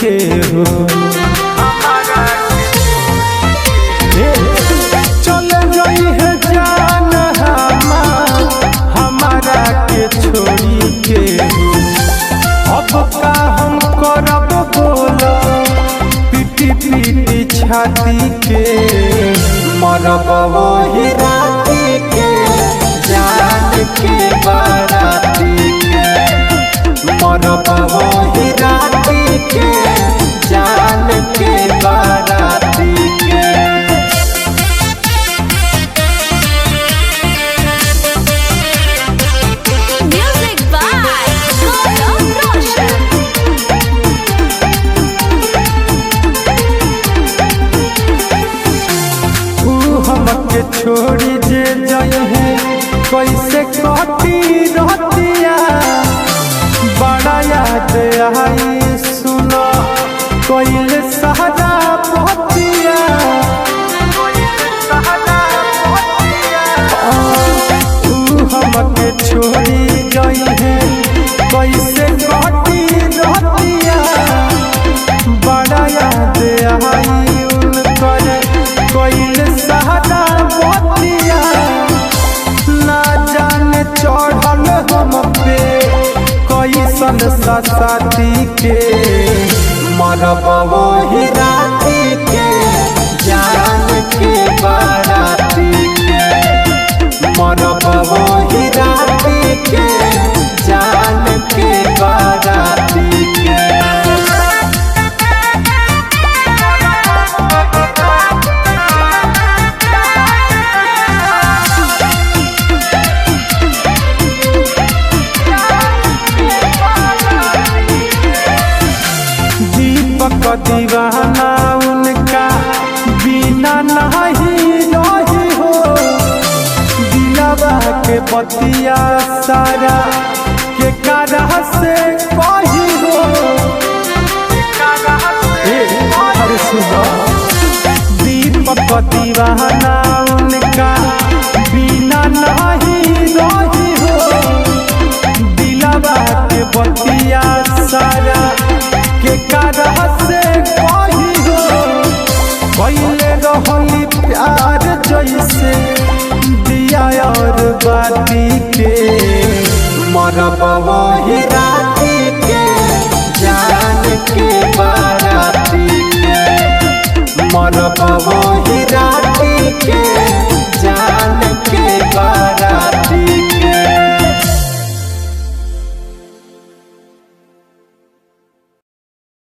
के हो चले गई है जान हमारा के छोड़ी के हो। अब का हम करब बोलो पीटी पीटी छाती के मरब वही राती के जान के बाराती के मरब वही राती के जान के बाराती के। Music by Gaurav Roshan. हमके छोड़ी जे जाए है कैसे कटी रहतिया बड़ा याद आई सुनो कोइल सहरा पतिया हमके छोड़ी जाए है कैसे कटी रहतिया बड़ा याद आई उनकर कोइल सहरा पतिया ना जाने चढ़ल हम पे कैसन साथी के मरब वही राती के जान के बाराती के मरब वही राती के जान के बाराती के। दीपक दीवाना उनका बिना नहीं रही हो दिलवा के बतिया सारा के कारह से कही हो अरे सुनो दीपक दीवाना उनका बिना नहीं रही हो दिलवा के बतिया सारा के कारह से कही हो पहले रहली प्यार जैसे दिया और बाती के मरब वही